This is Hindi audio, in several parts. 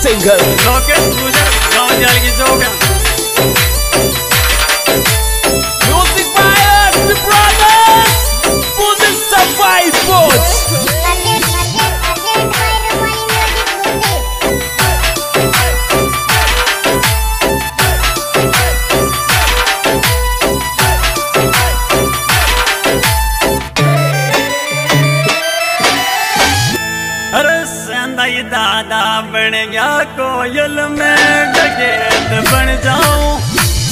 सिंगर लोकेश गुजर गांव जाल की चौक music buyers the brothers for the survivors दादा बन गया कोयल में डकैत बन जाऊं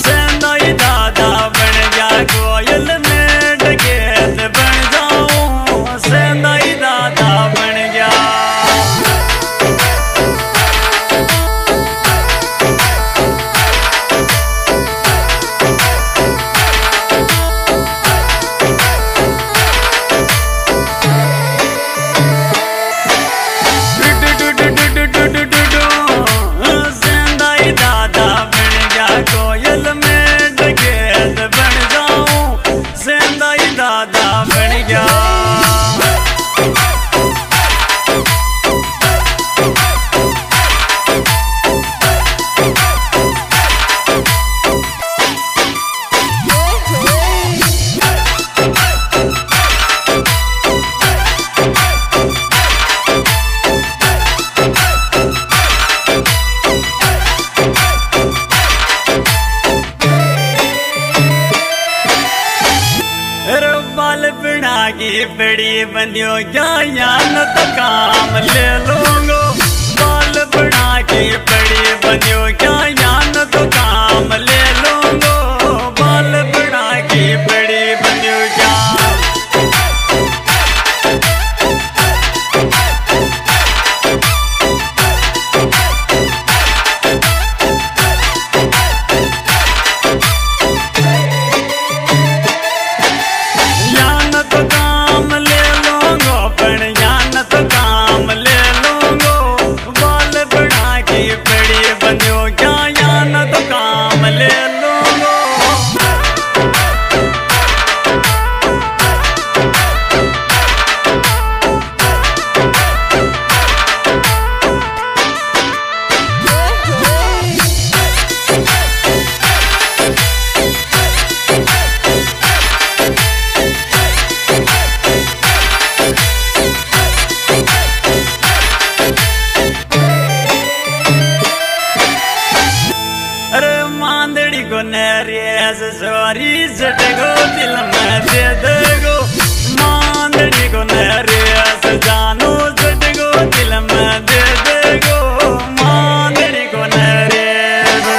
सेंधाई दादा बन गया कोयल में डकैत बन जाऊं सेंधाई दादा बन गया बड़ी बंदियों क्या न तो काम ले लूंगो बाल बना के बड़ी बंदियों क्या न तो काम ले लूंगो बाल बना के बड़ी बंदियों क्या सॉरी सटगो दिल में दे देगो मांदड़ी को नरियस जानो सटगो दिल में दे देगो मांदड़ी को नरियस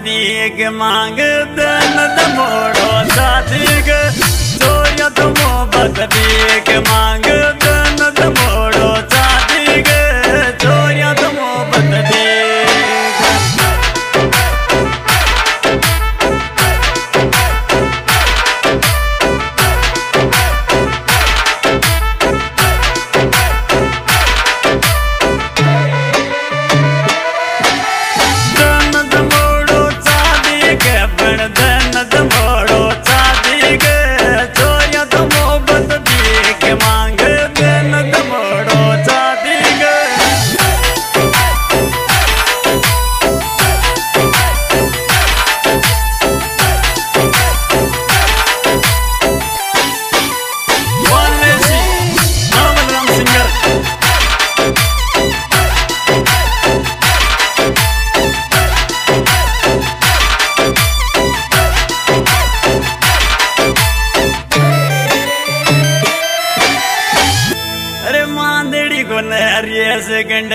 भीख मांग दन मोड़ो साधिक चोरिया तो मोहब्बत भीख मांग दन मोड़ो साधिक चोरिया तो मोहब्बत भीख मांग दन मोड़ो साधिक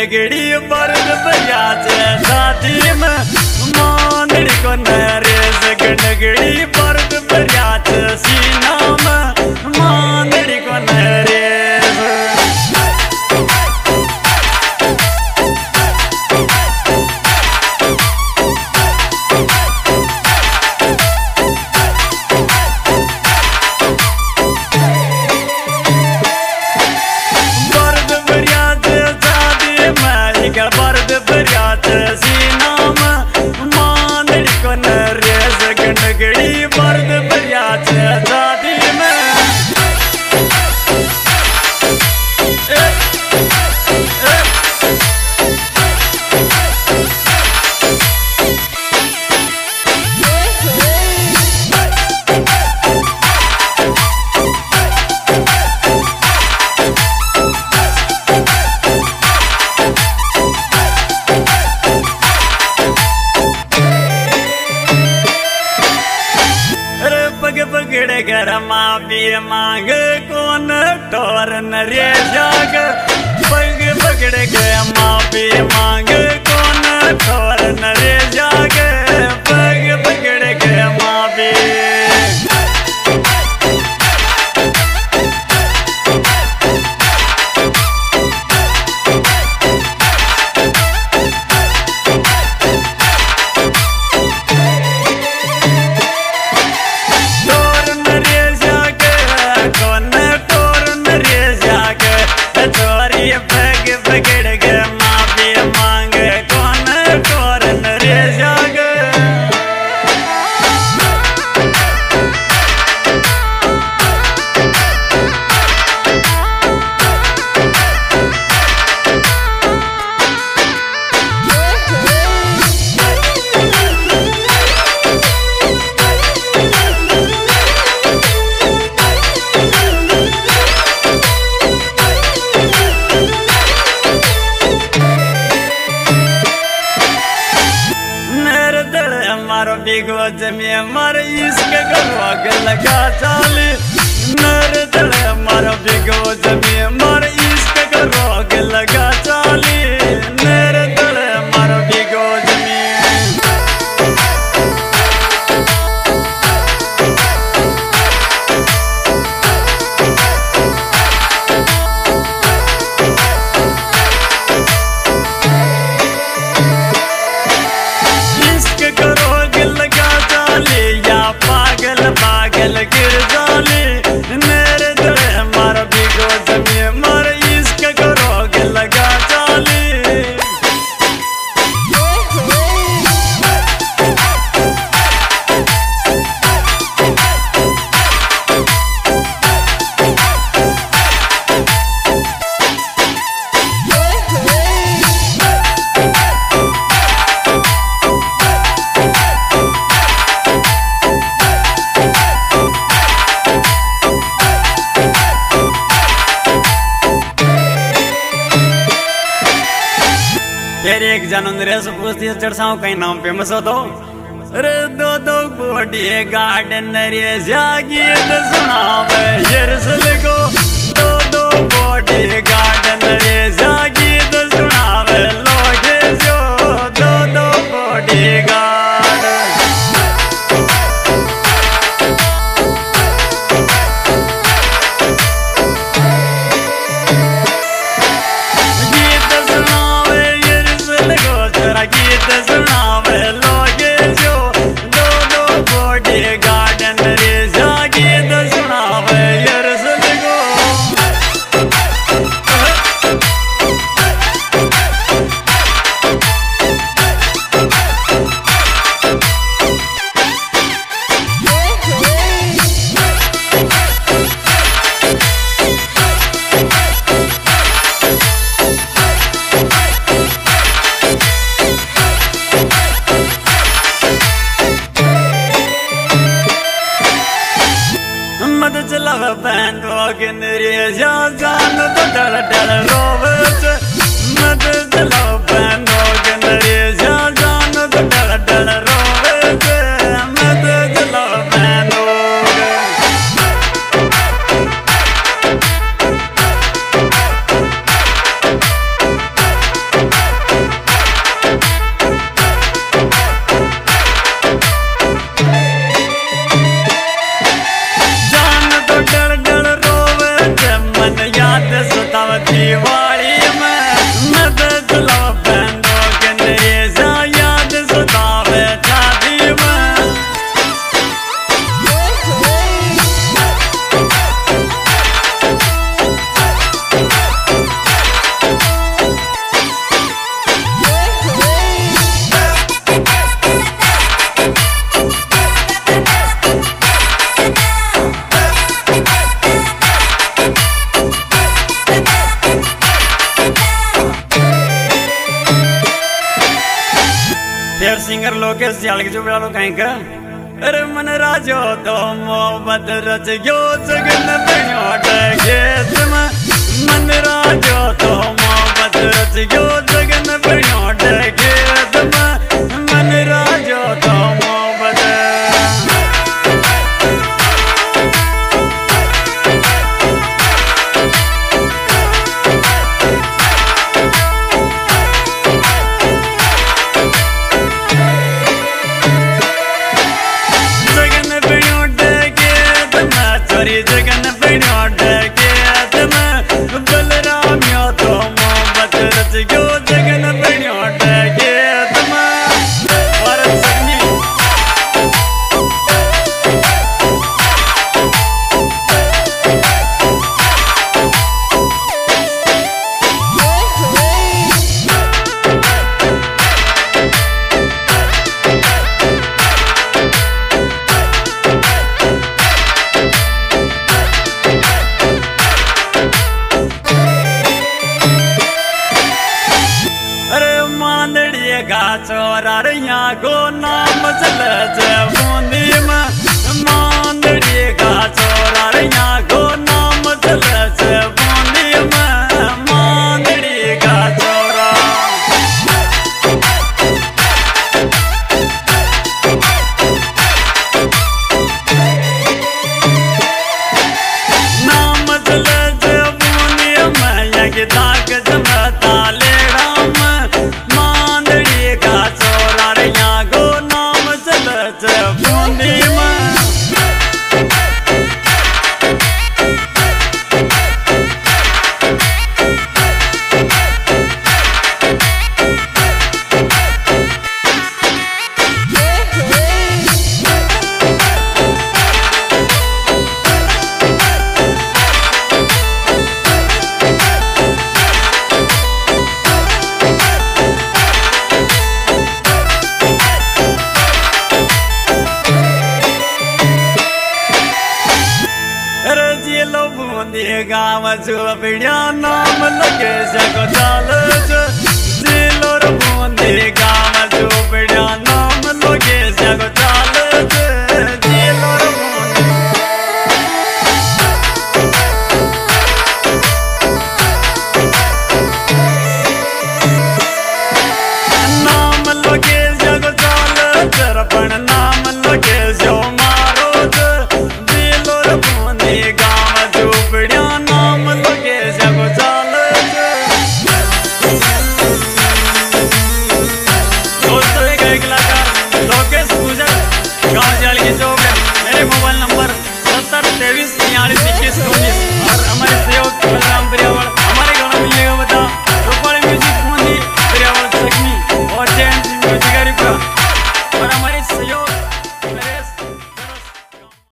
गणगड़ी बर्द बजाच शादी में मांदड़ी को नरेश गणगड़ी बर्द बजाच सीना में मांदड़ी को नरेश बर्द बरियात सीना में मांदड़ी को नरेश गणगड़ी बर्द बरियात शादी में पगड़ घर माफी मांग कौन टोर नरे जाग पग पगड़ गया माफी मांग कौन टोर नरे जाग पग पगड़ गया माफी पगड़ गया माफी मांग कौन टोर नरे जाग मारो बिगो जमी मर इश्क रोग लगा चाली नर दल मारो बिगो जमी मर इश्क रोग लगा चाली नर दल मारो बिगो जमी पागल गिर जाली मेरे दिल मार बिगो जमी मर इश्क रोग लगा चाली फिर एक जनों नरेश पूछती है चढ़साओ कहीं नाम फेमस हो तो रे दो दो बॉडी गार्डन रे जागीत सुनावे यरसल को दो दो बॉडी गार्डन रे जागीत सुनावे लोगे जो दो दो बॉडी गार्डन गीत सुनावे लोगे जो दो दो बॉडी गार्डन रे जा गीत सुनावे यरसल को बहन रे जा जान तो डर डर रोवे मत चलो बहन रे जा जान तो डर डर रोवे मत चलो बहन शेर सिंगर लोकेश सियाल के चुपड़ा लो कहीं का अरे मन राजो तो मोहब्बत रच गयो जगन बन्यो खेत में मन राजो तो मोहब्बत रच गयो जगन बन्यो खेत में मन राजो तो मोहब्बत जगन बन्यो खेत में बलराम यो तो मोहब्बत रच गयो जगन बन्यो खेत में भारत सगनी चोरा रिया गो नाम चल बूंदी में मांदड़ी का चोरा रिया गो नाम चल बूंदी में मांदड़ी का चोरा नाम चल बूंदी में यज्ञ दाग जमता ले राम बूंदी में गाँव झोपड़िया नाम लगे सको चाल जिलो बूंदी गाँव झोपड़िया नाम लगे सको चाल जिलो बूंदी